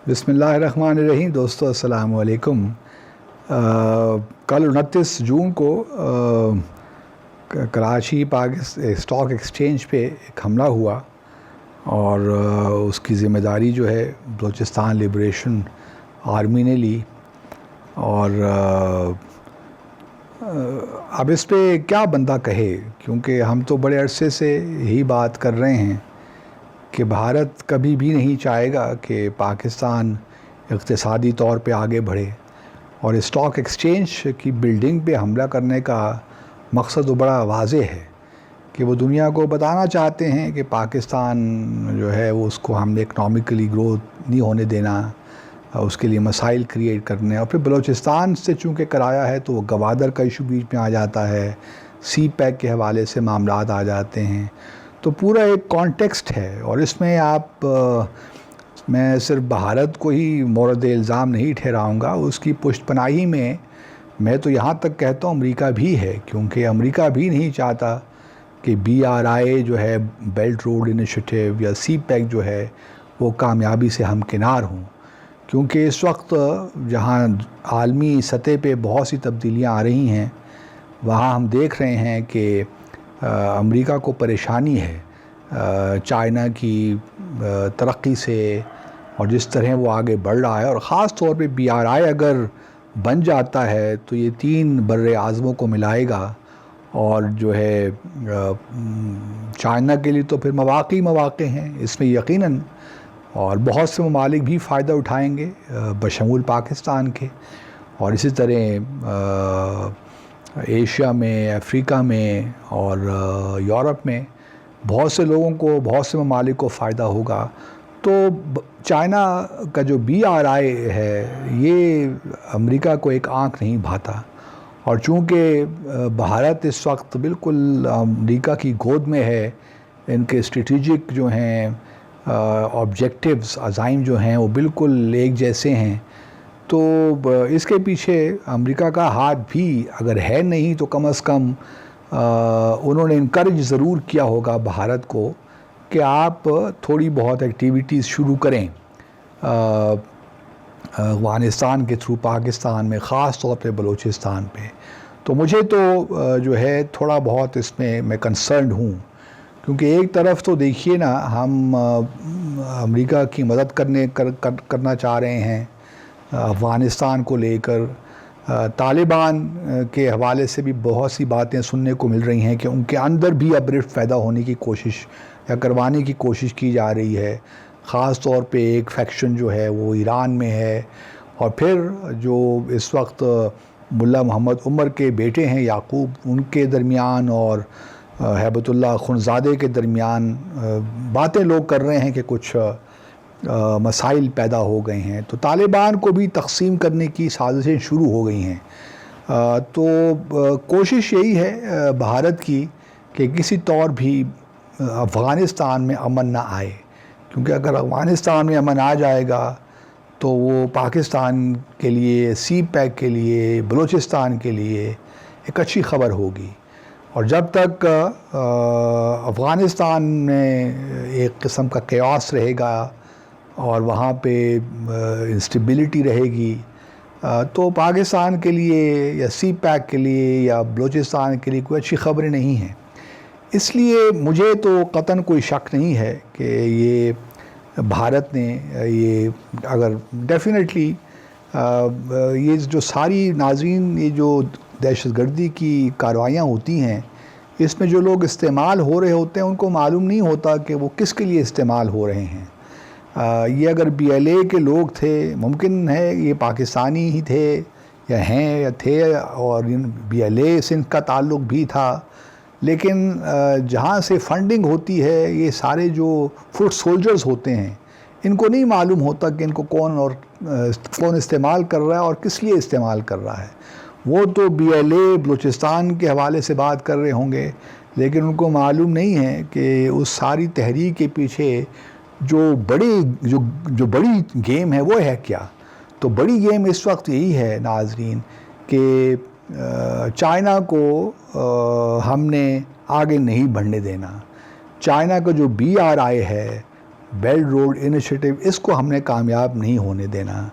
بسم اللہ الرحمن الرحیم۔ دوستو السلام علیکم۔ کل 29 جون کو کراچی اسٹاک ایکسچینج پہ ایک حملہ ہوا اور اس کی ذمہ داری جو ہے بلوچستان لبریشن آرمی نے لی، اور اب اس پہ کیا بندہ کہے، کیونکہ ہم تو بڑے عرصے سے یہی بات کر رہے ہیں کہ بھارت کبھی بھی نہیں چاہے گا کہ پاکستان اقتصادی طور پہ آگے بڑھے، اور اسٹاک ایکسچینج کی بلڈنگ پہ حملہ کرنے کا مقصد بڑا واضح ہے کہ وہ دنیا کو بتانا چاہتے ہیں کہ پاکستان جو ہے وہ اس کو ہم نے اکنامکلی گروتھ نہیں ہونے دینا، اس کے لیے مسائل کریٹ کرنے، اور پھر بلوچستان سے چونکہ کرایا ہے تو وہ گوادر کا ایشو بیچ میں آ جاتا ہے، سی پیک کے حوالے سے معاملات آ جاتے ہیں، تو پورا ایک کانٹیکسٹ ہے۔ اور اس میں میں صرف بھارت کو ہی مورد الزام نہیں ٹھہراؤں گا، اس کی پشت پناہی میں تو یہاں تک کہتا ہوں امریکہ بھی ہے، کیونکہ امریکہ بھی نہیں چاہتا کہ BRI جو ہے بیلٹ روڈ انیشیٹو یا سی پیک جو ہے وہ کامیابی سے ہمکنار ہوں، کیونکہ اس وقت جہاں عالمی سطح پہ بہت سی تبدیلیاں آ رہی ہیں، وہاں ہم دیکھ رہے ہیں کہ امریکہ کو پریشانی ہے چائنا کی ترقی سے، اور جس طرح وہ آگے بڑھ رہا ہے، اور خاص طور پہ BRI اگر بن جاتا ہے تو یہ 3 بر اعظموں کو ملائے گا، اور جو ہے چائنا کے لیے تو پھر مواقع ہیں اس میں یقیناً، اور بہت سے ممالک بھی فائدہ اٹھائیں گے بشمول پاکستان کے، اور اسی طرح ایشیا میں، افریقہ میں اور یورپ میں بہت سے لوگوں کو، بہت سے ممالک کو فائدہ ہوگا۔ تو چائنا کا جو BRI ہے یہ امریکہ کو ایک آنکھ نہیں بھاتا، اور چونکہ بھارت اس وقت بالکل امریکہ کی گود میں ہے، ان کے اسٹریٹجک جو ہیں آبجیکٹیوز، عزائم جو ہیں وہ بالکل ایک جیسے ہیں، تو اس کے پیچھے امریکہ کا ہاتھ بھی اگر ہے نہیں تو کم از کم انہوں نے انکریج ضرور کیا ہوگا بھارت کو کہ آپ تھوڑی بہت ایکٹیویٹیز شروع کریں افغانستان کے تھرو پاکستان میں، خاص طور پہ بلوچستان پہ۔ تو مجھے تو جو ہے تھوڑا بہت اس میں کنسرنڈ ہوں، کیونکہ ایک طرف تو دیکھیے نا، ہم امریکہ کی مدد کرنا چاہ رہے ہیں افغانستان کو لے کر، طالبان کے حوالے سے بھی بہت سی باتیں سننے کو مل رہی ہیں کہ ان کے اندر بھی اب رفٹ پیدا ہونے کی کوشش یا کروانے کی کوشش کی جا رہی ہے، خاص طور پہ ایک فیکشن جو ہے وہ ایران میں ہے، اور پھر جو اس وقت ملا محمد عمر کے بیٹے ہیں یعقوب، ان کے درمیان اور ہیبت اللہ اخندزادے کے درمیان باتیں لوگ کر رہے ہیں کہ کچھ مسائل پیدا ہو گئے ہیں، تو طالبان کو بھی تقسیم کرنے کی سازشیں شروع ہو گئی ہیں۔ تو کوشش یہی ہے بھارت کی کہ کسی طور بھی افغانستان میں امن نہ آئے، کیونکہ اگر افغانستان میں امن آ جائے گا تو وہ پاکستان کے لیے، سی پیک کے لیے، بلوچستان کے لیے ایک اچھی خبر ہوگی، اور جب تک افغانستان میں ایک قسم کا کیوس رہے گا اور وہاں پہ انسٹیبلٹی رہے گی، تو پاکستان کے لیے یا سی پیک کے لیے یا بلوچستان کے لیے کوئی اچھی خبریں نہیں ہیں۔ اس لیے مجھے تو قطعاً کوئی شک نہیں ہے کہ یہ بھارت نے یہ اگر ڈیفینیٹلی یہ جو ساری ناظرین، یہ جو دہشت گردی کی کارروائیاں ہوتی ہیں، اس میں جو لوگ استعمال ہو رہے ہوتے ہیں ان کو معلوم نہیں ہوتا کہ وہ کس کے لیے استعمال ہو رہے ہیں۔ یہ اگر BLA کے لوگ تھے، ممکن ہے یہ پاکستانی ہی تھے یا ہیں یا تھے، اور BLA سے ان کا تعلق بھی تھا، لیکن جہاں سے فنڈنگ ہوتی ہے، یہ سارے جو فوٹ سولجرز ہوتے ہیں، ان کو نہیں معلوم ہوتا کہ ان کو کون استعمال کر رہا ہے اور کس لیے استعمال کر رہا ہے۔ وہ تو BLA بلوچستان کے حوالے سے بات کر رہے ہوں گے، لیکن ان کو معلوم نہیں ہے کہ اس ساری تحریک کے پیچھے جو بڑی گیم ہے وہ ہے کیا۔ تو بڑی گیم اس وقت یہی ہے ناظرین کہ چائنا کو ہم نے آگے نہیں بڑھنے دینا۔ چائنا کا جو BRI ہے بیلٹ روڈ انیشیٹو، اس کو ہم نے کامیاب نہیں ہونے دینا.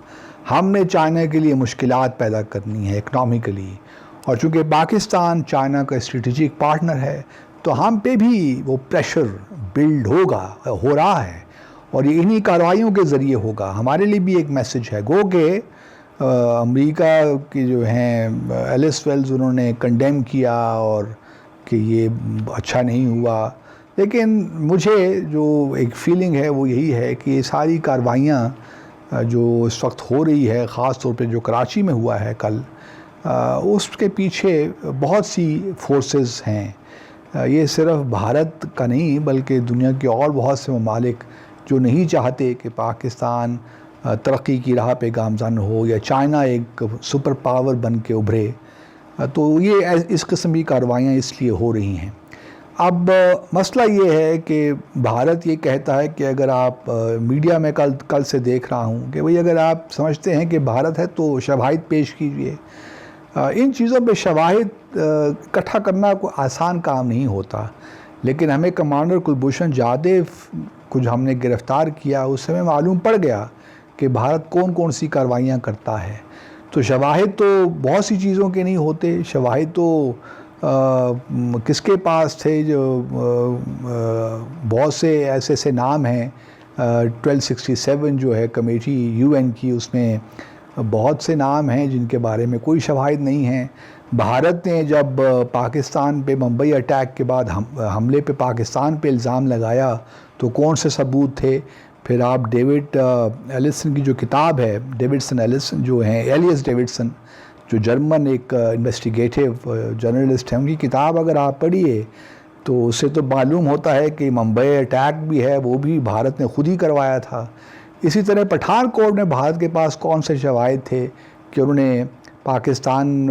ہم نے چائنا کے لیے مشکلات پیدا کرنی ہے اکنامکلی، اور چونکہ پاکستان چائنا کا اسٹریٹجک پارٹنر ہے تو ہم پہ بھی وہ پریشر بلڈ ہو رہا ہے، اور یہ انہی کارروائیوں کے ذریعے ہوگا. ہمارے لیے بھی ایک میسج ہے، گو کہ امریکہ کی جو ہیں ایلس ویلز انہوں نے کنڈیم کیا اور کہ یہ اچھا نہیں ہوا، لیکن مجھے جو ایک فیلنگ ہے وہ یہی ہے کہ یہ ساری کارروائیاں جو اس وقت ہو رہی ہے، خاص طور پہ جو کراچی میں ہوا ہے کل، اس کے پیچھے بہت سی فورسز ہیں. یہ صرف بھارت کا نہیں بلکہ دنیا کے اور بہت سے ممالک جو نہیں چاہتے کہ پاکستان ترقی کی راہ پہ گامزن ہو یا چائنا ایک سپر پاور بن کے ابھرے، تو یہ اس قسم کی کارروائیاں اس لیے ہو رہی ہیں. اب مسئلہ یہ ہے کہ بھارت یہ کہتا ہے کہ اگر آپ میڈیا میں کل سے دیکھ رہا ہوں کہ بھئی اگر آپ سمجھتے ہیں کہ بھارت ہے تو شواہد پیش کیجئے. ان چیزوں پہ شواہد اکٹھا کرنا کوئی آسان کام نہیں ہوتا، لیکن ہمیں کمانڈر کلبھوشن جادیو کو جو ہم نے گرفتار کیا اس سے ہمیں معلوم پڑ گیا کہ بھارت کون کون سی کارروائیاں کرتا ہے. تو شواہد تو بہت سی چیزوں کے نہیں ہوتے، شواہد تو کس کے پاس تھے، جو بہت سے ایسے نام ہیں. 1267 جو ہے کمیٹی UN کی، اس میں بہت سے نام ہیں جن کے بارے میں کوئی شواہد نہیں ہیں. بھارت نے جب پاکستان پہ ممبئی اٹیک کے بعد حملے پہ پاکستان پہ الزام لگایا تو کون سے ثبوت تھے؟ پھر آپ ڈیوڈ ایلسن کی جو کتاب ہے، ڈیوڈسن ایلسن جو ہیں، ایلیس ڈیوڈسن جو جرمن ایک انویسٹیگیٹو جرنلسٹ ہیں، ان کی کتاب اگر آپ پڑھیے تو اس سے تو معلوم ہوتا ہے کہ ممبئی اٹیک بھی ہے وہ بھی بھارت نے خود ہی کروایا تھا. اسی طرح پٹھان کوٹ میں بھارت کے پاس کون سے شواہد تھے کہ انہوں نے پاکستان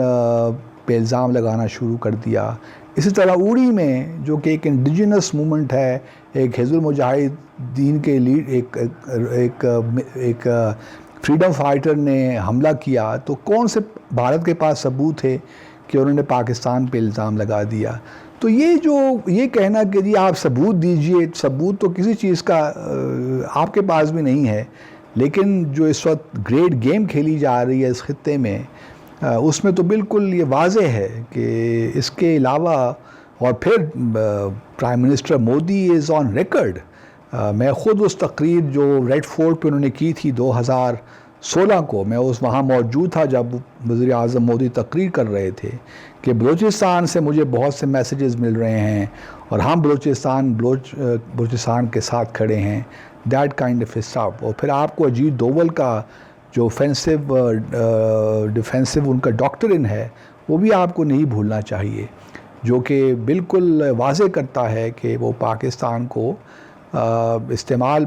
پہ الزام لگانا شروع کر دیا. اسی طرح اوڑی میں جو کہ ایک انڈیجنس موومنٹ ہے، ایک حزب المجاہدین کے لیڈ ایک فریڈم فائٹر نے حملہ کیا، تو کون سے بھارت کے پاس ثبوت تھے کہ انہوں نے پاکستان پہ الزام لگا دیا. تو یہ کہنا کہ جی آپ ثبوت دیجئے، ثبوت تو کسی چیز کا آپ کے پاس بھی نہیں ہے. لیکن جو اس وقت گریٹ گیم کھیلی جا رہی ہے اس خطے میں، اس میں تو بالکل یہ واضح ہے کہ اس کے علاوہ، اور پھر prime minister Modi is on record. میں خود اس تقریر جو ریڈ فورٹ پہ انہوں نے کی تھی 2016 کو، میں وہاں موجود تھا جب وزیر اعظم مودی تقریر کر رہے تھے کہ بلوچستان سے مجھے بہت سے میسیجز مل رہے ہیں اور ہم بلوچستان کے ساتھ کھڑے ہیں. That kind of staff. اور پھر آپ کو اجیت دوول کا جو ڈیفینسو ان کا ڈاکٹرن ہے وہ بھی آپ کو نہیں بھولنا چاہیے، جو کہ بالکل واضح کرتا ہے کہ وہ پاکستان کو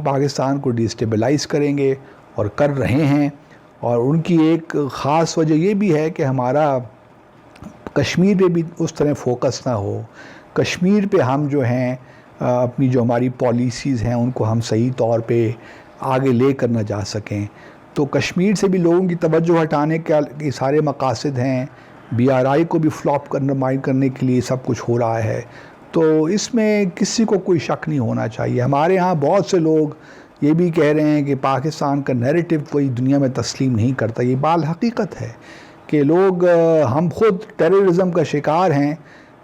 پاکستان کو ڈیسٹیبلائز کریں گے اور کر رہے ہیں. اور ان کی ایک خاص وجہ یہ بھی ہے کہ ہمارا کشمیر پہ بھی اس طرح فوکس نہ ہو. کشمیر پہ ہم جو ہیں اپنی جو ہماری پالیسیز ہیں ان کو ہم صحیح طور پہ آگے لے کر نہ جا سکیں. تو کشمیر سے بھی لوگوں کی توجہ ہٹانے کے سارے مقاصد ہیں. BRI کو بھی فلاپ کرنے کے لیے سب کچھ ہو رہا ہے. تو اس میں کسی کو کوئی شک نہیں ہونا چاہیے. ہمارے ہاں بہت سے لوگ یہ بھی کہہ رہے ہیں کہ پاکستان کا نیریٹو کوئی دنیا میں تسلیم نہیں کرتا. یہ بال حقیقت ہے کہ لوگ، ہم خود ٹیررزم کا شکار ہیں.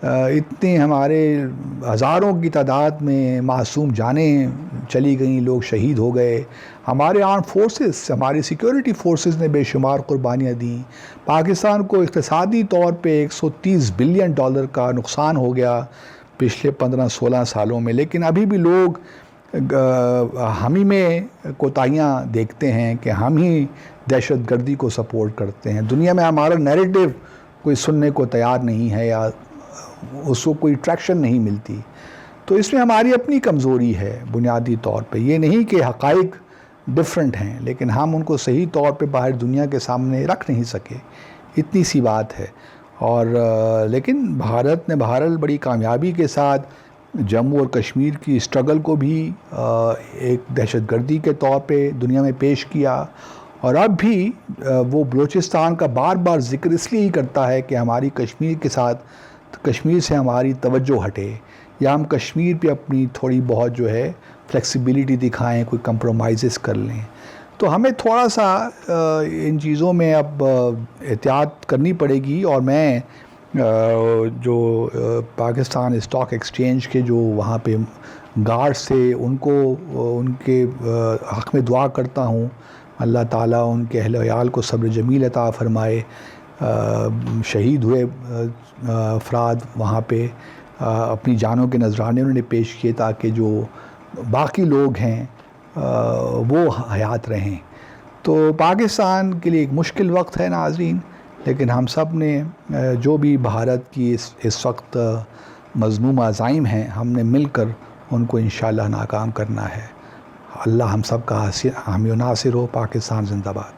اتنے ہمارے ہزاروں کی تعداد میں معصوم جانیں چلی گئیں، لوگ شہید ہو گئے. ہمارے آرم فورسز، ہماری سیکیورٹی فورسز نے بے شمار قربانیاں دیں. پاکستان کو اقتصادی طور پہ $130 بلین کا نقصان ہو گیا پچھلے 15-16 سالوں میں. لیکن ابھی بھی لوگ ہم ہی میں کوتاہیاں دیکھتے ہیں کہ ہم ہی دہشت گردی کو سپورٹ کرتے ہیں. دنیا میں ہمارا نیریٹو کوئی سننے کو تیار نہیں ہے یا اس کو کوئی ٹریکشن نہیں ملتی. تو اس میں ہماری اپنی کمزوری ہے بنیادی طور پہ. یہ نہیں کہ حقائق ڈیفرنٹ ہیں لیکن ہم ان کو صحیح طور پہ باہر دنیا کے سامنے رکھ نہیں سکے، اتنی سی بات ہے. اور لیکن بھارت نے بہرحال بڑی کامیابی کے ساتھ جموں اور کشمیر کی اسٹرگل کو بھی ایک دہشت گردی کے طور پہ دنیا میں پیش کیا. اور اب بھی وہ بلوچستان کا بار بار ذکر اس لیے ہی کرتا ہے کہ ہماری کشمیر سے ہماری توجہ ہٹے. یا ہم کشمیر پہ اپنی تھوڑی بہت جو ہے فلیکسیبلٹی دکھائیں، کوئی کمپرومائزز کر لیں. تو ہمیں تھوڑا سا ان چیزوں میں اب احتیاط کرنی پڑے گی. اور میں جو پاکستان اسٹاک ایکسچینج کے جو وہاں پہ گارڈز تھے ان کو ان کے حق میں دعا کرتا ہوں، اللہ تعالیٰ ان کے اہل عیال کو صبر جمیل عطا فرمائے. شہید ہوئے افراد وہاں پہ اپنی جانوں کے نذرانے انہوں نے پیش کیے تاکہ جو باقی لوگ ہیں وہ حیات رہیں. تو پاکستان کے لیے ایک مشکل وقت ہے ناظرین، لیکن ہم سب نے جو بھی بھارت کی اس وقت مذموم عزائم ہیں، ہم نے مل کر ان کو انشاءاللہ ناکام کرنا ہے. اللہ ہم سب کا حامی و ناصر ہو. پاکستان زندہ باد.